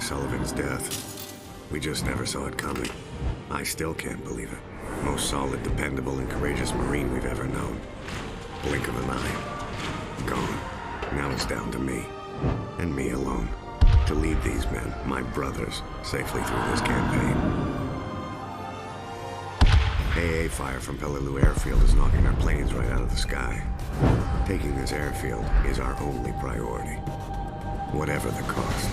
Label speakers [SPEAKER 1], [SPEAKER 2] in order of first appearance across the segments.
[SPEAKER 1] Sullivan's death. We just never saw it coming. I still can't believe it. Most solid, dependable, and courageous Marine we've ever known. Blink of an eye. Gone. Now it's down to me. And me alone. To lead these men, my brothers, safely through this campaign. AA fire from Peleliu Airfield is knocking our planes right out of the sky. Taking this airfield is our only priority. Whatever the cost.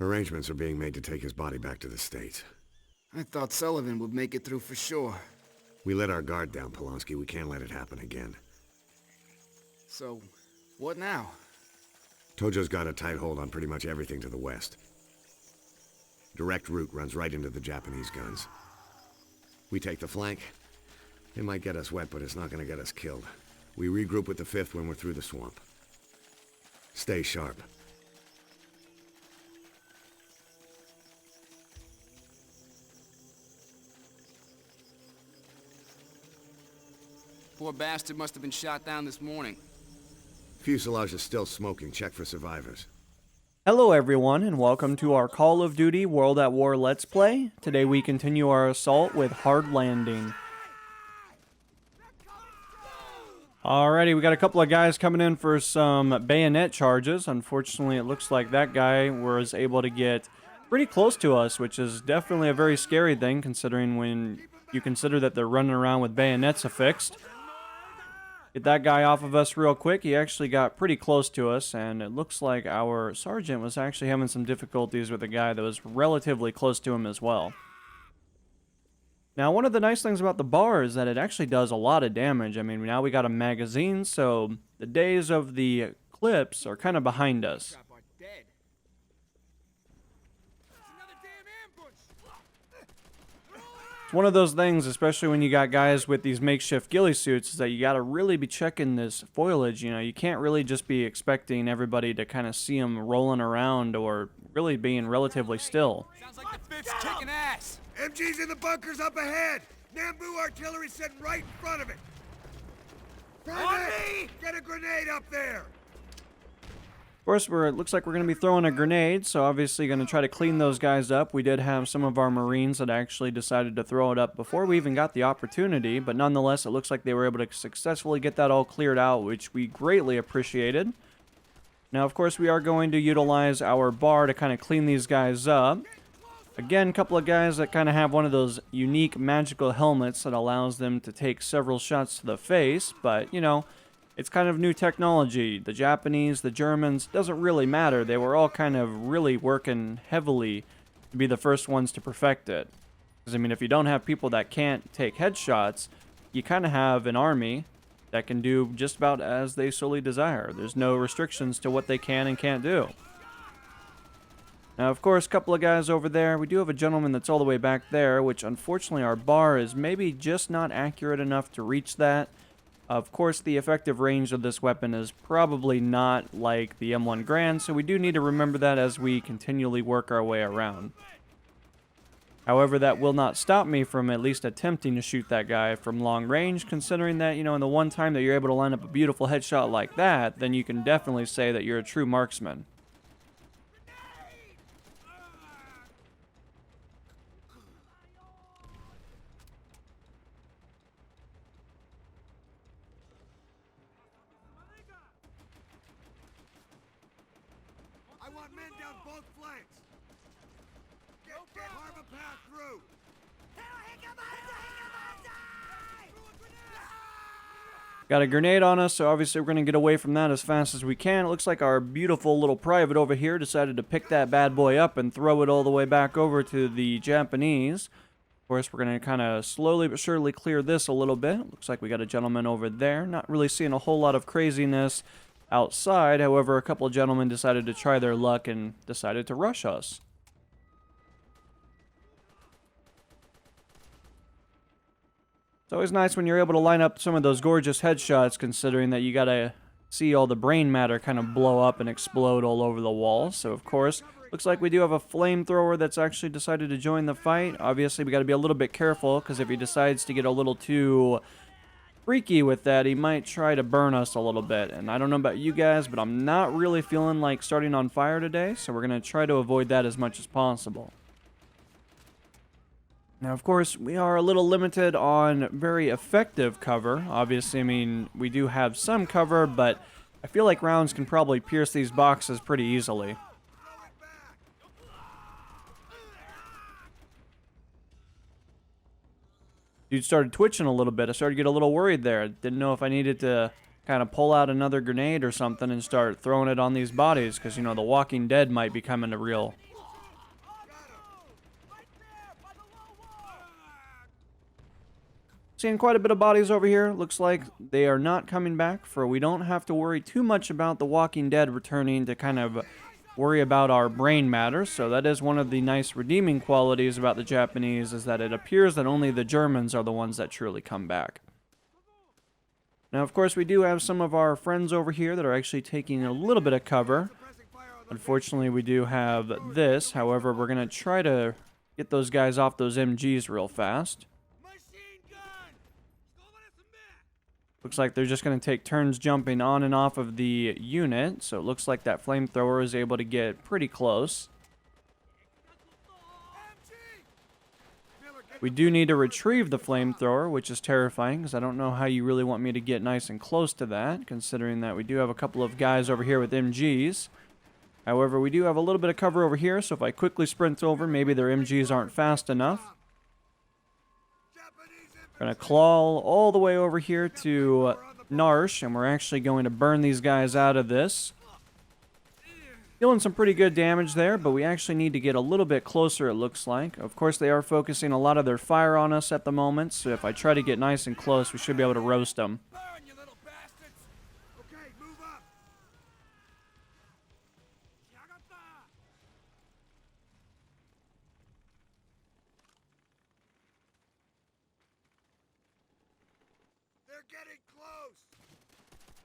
[SPEAKER 1] Arrangements are being made to take his body back to the States.
[SPEAKER 2] I thought Sullivan would make it through for sure.
[SPEAKER 1] We let our guard down, Polonsky. We can't let it happen again.
[SPEAKER 2] So, what now?
[SPEAKER 1] Tojo's got a tight hold on pretty much everything to the west. Direct route runs right into the Japanese guns. We take the flank. It might get us wet, but it's not gonna get us killed. We regroup with the 5th when we're through the swamp. Stay sharp.
[SPEAKER 2] Poor bastard must have been shot down this morning.
[SPEAKER 1] Fuselage is still smoking. Check for survivors.
[SPEAKER 3] Hello everyone, and welcome to our Call of Duty World at War Let's Play. Today we continue our assault with Hard Landing. Alrighty, we got a couple of guys coming in for some bayonet charges. Unfortunately, it looks like that guy was able to get pretty close to us, which is definitely a very scary thing, considering when you consider that they're running around with bayonets affixed. Get that guy off of us real quick. He actually got pretty close to us, and it looks like our sergeant was actually having some difficulties with a guy that was relatively close to him as well. Now, one of the nice things about the bar is that it actually does a lot of damage. I mean, now we got a magazine, so the days of the clips are kind of behind us. It's one of those things, especially when you got guys with these makeshift ghillie suits, is that you got to really be checking this foliage. You know, you can't really just be expecting everybody to kind of see them rolling around or really being relatively still.
[SPEAKER 2] Sounds like the 5th's kicking ass.
[SPEAKER 1] MG's in the bunkers up ahead! Nambu artillery sitting right in front of it!
[SPEAKER 2] On me!
[SPEAKER 1] Get a grenade up there!
[SPEAKER 3] Of course, it looks like we're going to be throwing a grenade, so obviously going to try to clean those guys up. We did have some of our Marines that actually decided to throw it up before we even got the opportunity, but nonetheless, it looks like they were able to successfully get that all cleared out, which we greatly appreciated. Now, of course, we are going to utilize our bar to kind of clean these guys up. Again, a couple of guys that kind of have one of those unique magical helmets that allows them to take several shots to the face, but, you know, it's kind of new technology. The Japanese, the Germans, doesn't really matter. They were all kind of really working heavily to be the first ones to perfect it. Because, I mean, if you don't have people that can't take headshots, you kind of have an army that can do just about as they solely desire. There's no restrictions to what they can and can't do. Now, of course, a couple of guys over there. We do have a gentleman that's all the way back there, which unfortunately our bar is maybe just not accurate enough to reach that. Of course, the effective range of this weapon is probably not like the M1 Garand, so we do need to remember that as we continually work our way around. However, that will not stop me from at least attempting to shoot that guy from long range, considering that, you know, in the one time that you're able to line up a beautiful headshot like that, then you can definitely say that you're a true marksman.
[SPEAKER 1] I want men down both flanks! Get Harva path through!
[SPEAKER 3] Got a grenade on us, so obviously we're going to get away from that as fast as we can. It looks like our beautiful little private over here decided to pick that bad boy up and throw it all the way back over to the Japanese. Of course, we're going to kind of slowly but surely clear this a little bit. Looks like we got a gentleman over there. Not really seeing a whole lot of craziness outside. However, a couple of gentlemen decided to try their luck and decided to rush us. It's always nice when you're able to line up some of those gorgeous headshots, considering that you gotta see all the brain matter kind of blow up and explode all over the wall. So, of course, Looks like we do have a flamethrower that's actually decided to join the fight. Obviously, we got to be a little bit careful, because if he decides to get a little too freaky with that, he might try to burn us a little bit. And I don't know about you guys, but I'm not really feeling like starting on fire today, so we're going to try to avoid that as much as possible. Now, of course, we are a little limited on very effective cover. Obviously, I mean, we do have some cover, but I feel like rounds can probably pierce these boxes pretty easily. Dude started twitching a little bit. I started to get a little worried there. Didn't know if I needed to kind of pull out another grenade or something and start throwing it on these bodies, because, you know, the Walking Dead might be coming to real. Seeing quite a bit of bodies over here. Looks like they are not coming back, for we don't have to worry too much about the Walking Dead returning to kind of worry about our brain matter. So that is one of the nice redeeming qualities about the Japanese, is that it appears that only the Germans are the ones that truly come back. Now, of course, we do have some of our friends over here that are actually taking a little bit of cover. Unfortunately, we do have this. However, we're going to try to get those guys off those MGs real fast. Looks like they're just going to take turns jumping on and off of the unit, so it looks like that flamethrower is able to get pretty close. We do need to retrieve the flamethrower, which is terrifying, because I don't know how you really want me to get nice and close to that, considering that we do have a couple of guys over here with MGs. However, we do have a little bit of cover over here, so if I quickly sprint over, maybe their MGs aren't fast enough. We're going to claw all the way over here to Narsh, and we're actually going to burn these guys out of this. Dealing some pretty good damage there, but we actually need to get a little bit closer, it looks like. Of course, they are focusing a lot of their fire on us at the moment, so if I try to get nice and close, we should be able to roast them.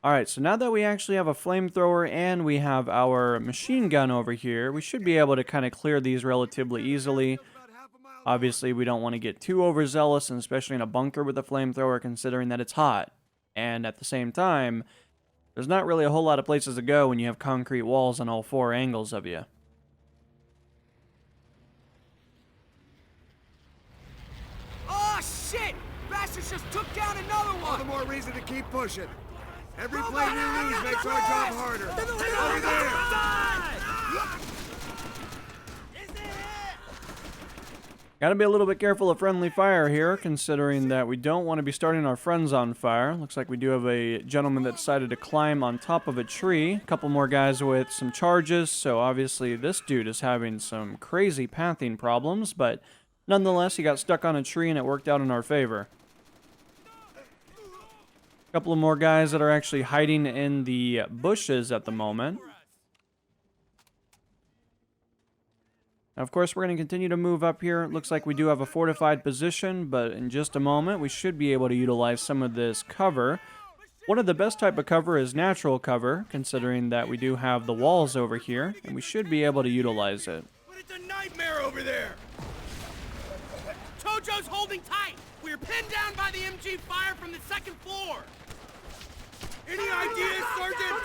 [SPEAKER 3] Alright, so now that we actually have a flamethrower and we have our machine gun over here, we should be able to kind of clear these relatively easily. Obviously, we don't want to get too overzealous, and especially in a bunker with a flamethrower, considering that it's hot. And at the same time, there's not really a whole lot of places to go when you have concrete walls on all four angles of you.
[SPEAKER 2] Oh, shit! Bastards just took down another one!
[SPEAKER 4] All the more reason to keep pushing. Every plane you lose makes our job harder. Over there!
[SPEAKER 3] Gotta be a little bit careful of friendly fire here, considering that we don't want to be starting our friends on fire. Looks like we do have a gentleman that decided to climb on top of a tree. A couple more guys with some charges, so obviously this dude is having some crazy pathing problems, but nonetheless, he got stuck on a tree and it worked out in our favor. Couple of more guys that are actually hiding in the bushes at the moment. Now, of course, we're going to continue to move up here. It looks like we do have a fortified position, but in just a moment, we should be able to utilize some of this cover. One of the best type of cover is natural cover, considering that we do have the walls over here, and we should be able to utilize it.
[SPEAKER 4] But it's a nightmare over there!
[SPEAKER 5] Tojo's holding tight! We're pinned down by the MG fire from the second floor!
[SPEAKER 4] Any ideas, Sergeant?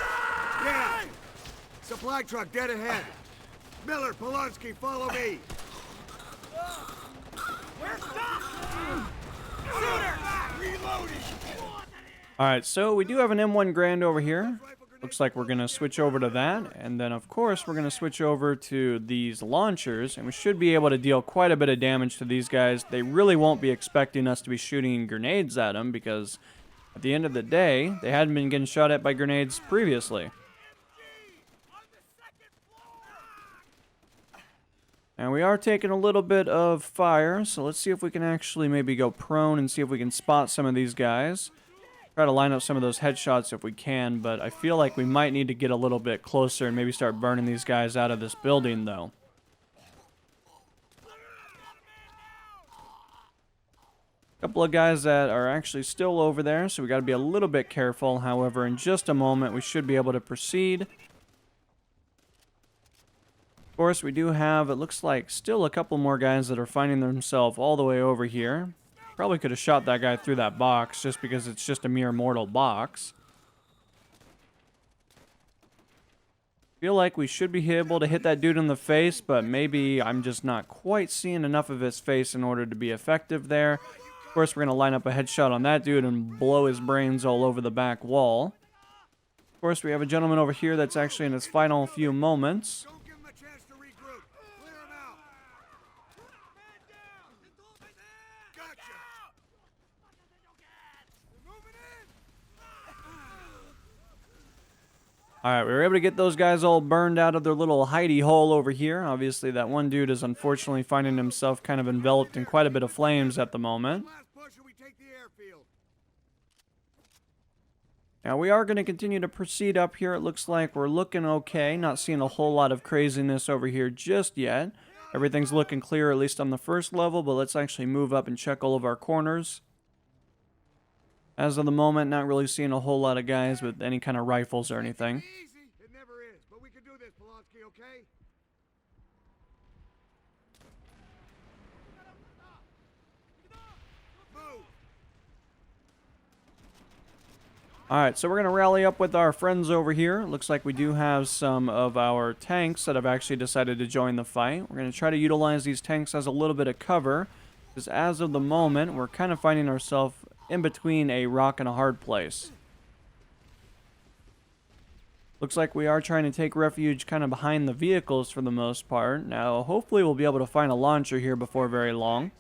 [SPEAKER 4] Yeah. Supply truck dead ahead. Miller, Polanski, follow me.
[SPEAKER 5] We're stuck! Shooter!
[SPEAKER 4] Reloading!
[SPEAKER 3] Alright, so we do have an M1 Grand over here. Looks like we're going to switch over to that. And then, of course, we're going to switch over to these launchers. And we should be able to deal quite a bit of damage to these guys. They really won't be expecting us to be shooting grenades at them, because at the end of the day, they hadn't been getting shot at by grenades previously. And we are taking a little bit of fire, so let's see if we can actually maybe go prone and see if we can spot some of these guys. Try to line up some of those headshots if we can, but I feel like we might need to get a little bit closer and maybe start burning these guys out of this building, though. Couple of guys that are actually still over there, so we got to be a little bit careful. However, in just a moment, we should be able to proceed. Of Of course, we do have, it looks like, still a couple more guys that are finding themselves all the way over here. Probably could have shot that guy through that box just because it's just a mere mortal box. Feel like we should be able to hit that dude in the face, but maybe I'm just not quite seeing enough of his face in order to be effective there. Of course, we're going to line up a headshot on that dude and blow his brains all over the back wall. Of course, we have a gentleman over here that's actually in his final few moments.
[SPEAKER 4] Don't give him a chance to regroup. Clear him out. Gotcha. Moving in.
[SPEAKER 3] Alright, we were able to get those guys all burned out of their little hidey hole over here. Obviously, that one dude is unfortunately finding himself kind of enveloped in quite a bit of flames at the moment.
[SPEAKER 4] Last push and we take the airfield.
[SPEAKER 3] Now, we are going to continue to proceed up here. It looks like we're looking okay. Not seeing a whole lot of craziness over here just yet. Everything's looking clear, at least on the first level, but let's actually move up and check all of our corners. As of the moment, not really seeing a whole lot of guys with any kind of rifles or anything.
[SPEAKER 4] Easy. It never is, but we can do this, Polanski, okay? Move.
[SPEAKER 3] Alright, so we're going to rally up with our friends over here. Looks like we do have some of our tanks that have actually decided to join the fight. We're going to try to utilize these tanks as a little bit of cover, because as of the moment, we're kind of finding ourselves in between a rock and a hard place. Looks like we are trying to take refuge kind of behind the vehicles for the most part. Now, hopefully we'll be able to find a launcher here before very long.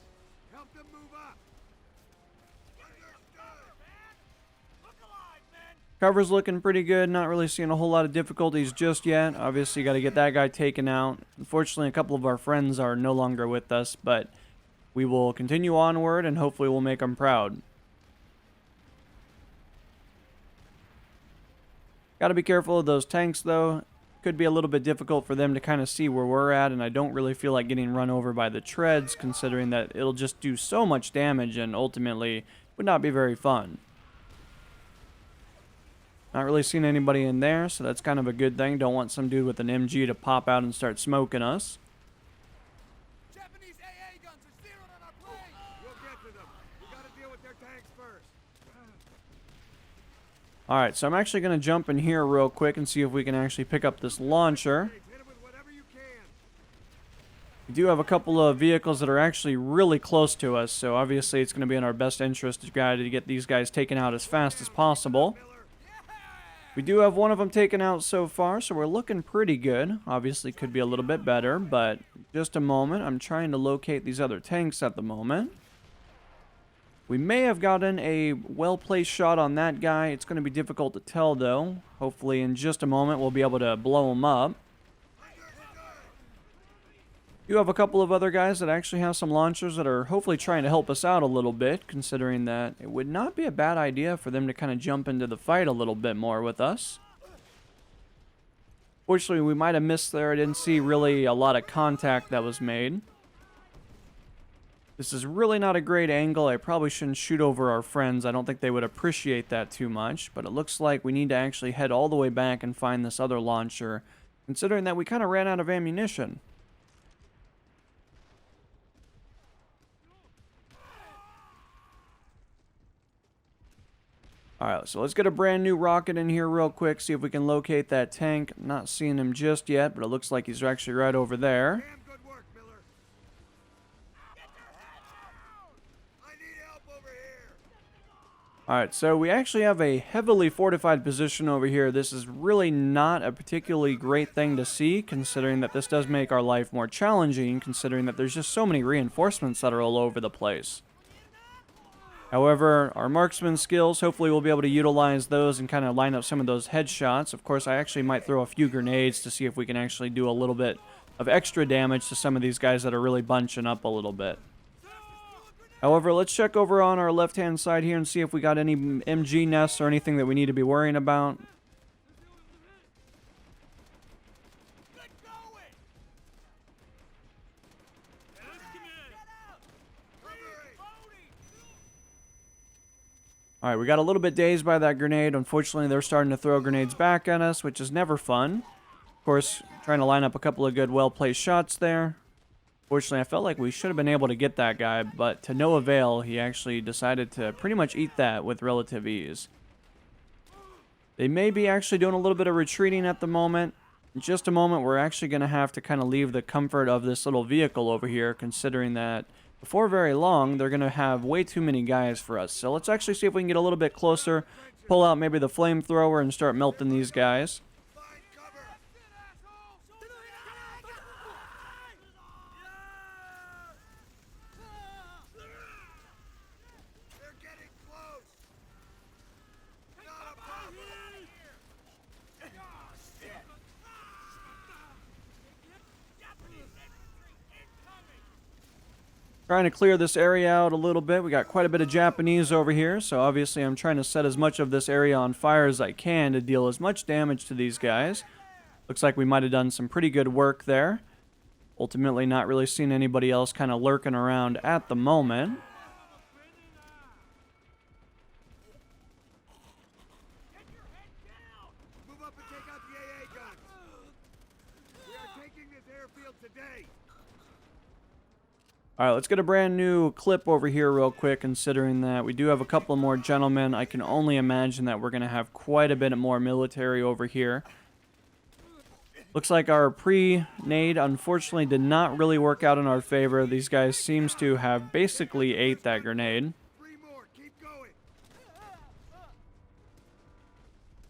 [SPEAKER 4] Help them move up.
[SPEAKER 3] Cover's looking pretty good. Not really seeing a whole lot of difficulties just yet. Obviously, got to get that guy taken out. Unfortunately, a couple of our friends are no longer with us, but we will continue onward and hopefully we'll make them proud. Got to be careful of those tanks, though. Could be a little bit difficult for them to kind of see where we're at, and I don't really feel like getting run over by the treads, considering that it'll just do so much damage and ultimately would not be very fun. Not really seeing anybody in there, so that's kind of a good thing. Don't want some dude with an MG to pop out and start smoking us.
[SPEAKER 2] Japanese AA guns are zeroed on our plane!
[SPEAKER 4] We'll get to them. We gotta deal with their tanks first.
[SPEAKER 3] Alright, so I'm actually going to jump in here real quick and see if we can actually pick up this launcher.
[SPEAKER 4] Hit them with whatever you can.
[SPEAKER 3] We do have a couple of vehicles that are actually really close to us, so obviously it's going to be in our best interest to try to get these guys taken out as fast as possible. We do have one of them taken out so far, so we're looking pretty good. Obviously could be a little bit better, but just a moment. I'm trying to locate these other tanks at the moment. We may have gotten a well-placed shot on that guy. It's going to be difficult to tell, though. Hopefully in just a moment we'll be able to blow him up. You have a couple of other guys that actually have some launchers that are hopefully trying to help us out a little bit, considering that it would not be a bad idea for them to kind of jump into the fight a little bit more with us. Fortunately, we might have missed there. I didn't see really a lot of contact that was made. This is really not a great angle. I probably shouldn't shoot over our friends. I don't think they would appreciate that too much, but it looks like we need to actually head all the way back and find this other launcher, considering that we kind of ran out of ammunition. Alright, so let's get a brand new rocket in here real quick, see if we can locate that tank. Not seeing him just yet, but it looks like he's actually right over there.
[SPEAKER 4] Damn good work, Miller. I need help over here.
[SPEAKER 3] Alright, so we actually have a heavily fortified position over here. This is really not a particularly great thing to see, considering that this does make our life more challenging, considering that there's just so many reinforcements that are all over the place. However, our marksman skills, hopefully we'll be able to utilize those and kind of line up some of those headshots. Of course, I actually might throw a few grenades to see if we can actually do a little bit of extra damage to some of these guys that are really bunching up a little bit. However, let's check over on our left-hand side here and see if we got any MG nests or anything that we need to be worrying about. Alright, we got a little bit dazed by that grenade. Unfortunately, they're starting to throw grenades back at us, which is never fun. Of course, trying to line up a couple of good, well-placed shots there. Fortunately, I felt like we should have been able to get that guy, but to no avail, he actually decided to pretty much eat that with relative ease. They may be actually doing a little bit of retreating at the moment. In just a moment, we're actually going to have to kind of leave the comfort of this little vehicle over here, considering that before very long, they're going to have way too many guys for us. So let's actually see if we can get a little bit closer, pull out maybe the flamethrower, and start melting these guys. Trying to clear this area out a little bit. We got quite a bit of Japanese over here, so obviously I'm trying to set as much of this area on fire as I can to deal as much damage to these guys. Looks like we might have done some pretty good work there. Ultimately not really seeing anybody else kind of lurking around at the moment.
[SPEAKER 4] Move up and take out the AA guns. We are taking this airfield today.
[SPEAKER 3] Alright, let's get a brand new clip over here real quick, considering that we do have a couple more gentlemen. I can only imagine that we're going to have quite a bit more military over here. Looks like our pre-nade, unfortunately, did not really work out in our favor. These guys seems to have basically ate that grenade.
[SPEAKER 4] 3 more. Keep going.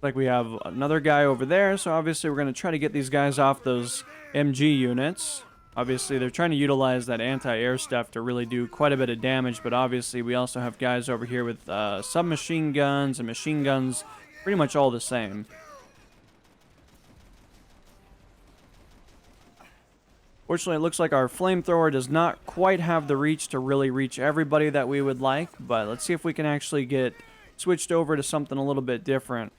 [SPEAKER 3] Like we have another guy over there, so obviously we're going to try to get these guys off those MG units. Obviously, they're trying to utilize that anti-air stuff to really do quite a bit of damage, but obviously we also have guys over here with submachine guns and machine guns, pretty much all the same. Fortunately, it looks like our flamethrower does not quite have the reach to really reach everybody that we would like, but let's see if we can actually get switched over to something a little bit different.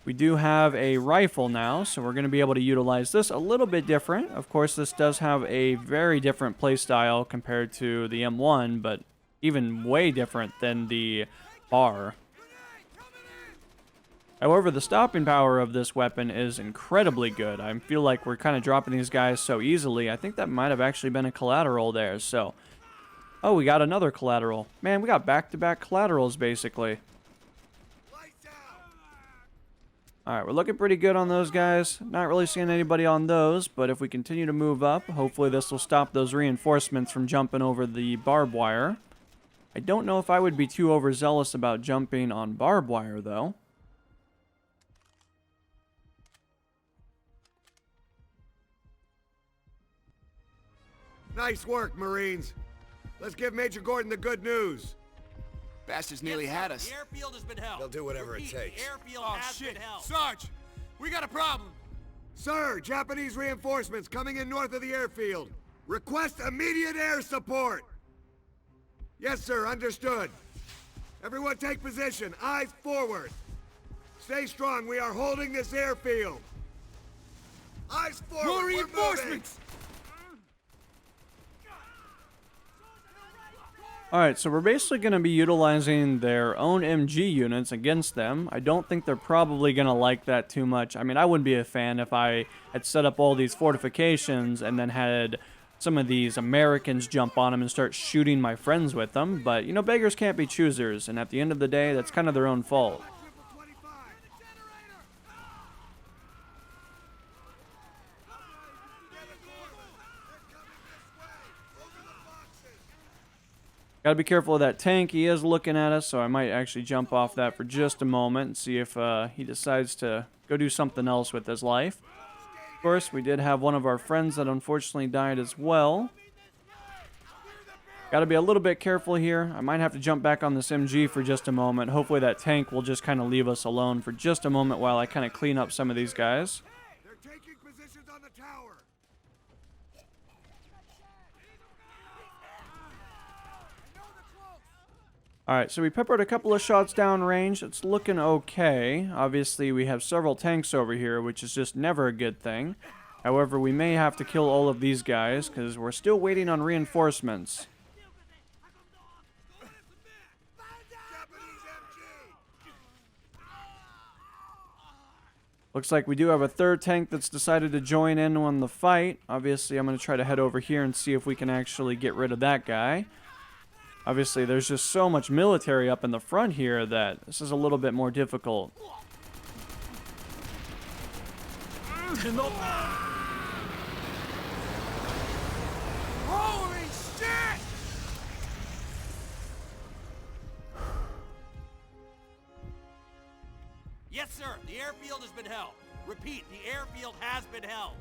[SPEAKER 3] We do have a rifle now, so we're going to be able to utilize this a little bit different. Of course, this does have a very different playstyle compared to the M1, but even way different than the bar. However, the stopping power of this weapon is incredibly good. I feel like we're kind of dropping these guys so easily. I think that might have actually been a collateral there, so... Oh, we got another collateral. Man, we got back-to-back collaterals, basically. Alright, we're looking pretty good on those guys. Not really seeing anybody on those, but if we continue to move up, hopefully this will stop those reinforcements from jumping over the barbed wire. I don't know if I would be too overzealous about jumping on barbed wire, though.
[SPEAKER 4] Nice work, Marines. Let's give Major Gordon the good news.
[SPEAKER 2] Bastards nearly had us.
[SPEAKER 5] The airfield has been held.
[SPEAKER 4] They'll do whatever it
[SPEAKER 5] Repeat,
[SPEAKER 4] takes.
[SPEAKER 5] The airfield
[SPEAKER 2] Oh,
[SPEAKER 5] has
[SPEAKER 2] shit.
[SPEAKER 5] been held.
[SPEAKER 2] Sarge, we got a problem.
[SPEAKER 4] Sir, Japanese reinforcements coming in north of the airfield. Request immediate air support. Yes, sir, understood. Everyone take position. Eyes forward. Stay strong. We are holding this airfield. Eyes forward.
[SPEAKER 2] More
[SPEAKER 4] We're
[SPEAKER 2] reinforcements.
[SPEAKER 3] Alright, so we're basically going to be utilizing their own MG units against them. I don't think they're probably going to like that too much. I mean, I wouldn't be a fan if I had set up all these fortifications and then had some of these Americans jump on them and start shooting my friends with them. But, you know, beggars can't be choosers, and at the end of the day, that's kind of their own fault. Gotta be careful of that tank. He is looking at us, so I might actually jump off that for just a moment and see if he decides to go do something else with his life. Of course, we did have one of our friends that unfortunately died as well. Gotta be a little bit careful here. I might have to jump back on this MG for just a moment. Hopefully that tank will just kind of leave us alone for just a moment while I kind of clean up some of these guys.
[SPEAKER 4] They're taking positions on the tower.
[SPEAKER 3] Alright, so we peppered a couple of shots downrange. It's looking okay. Obviously, we have several tanks over here, which is just never a good thing. However, we may have to kill all of these guys, because we're still waiting on reinforcements.
[SPEAKER 4] Japanese
[SPEAKER 3] Looks like we do have a third tank that's decided to join in on the fight. Obviously, I'm going to try to head over here and see if we can actually get rid of that guy. Obviously, there's just so much military up in the front here that this is a little bit more difficult.
[SPEAKER 2] Holy shit!
[SPEAKER 5] Yes, sir. The airfield has been held. Repeat, the airfield has been held.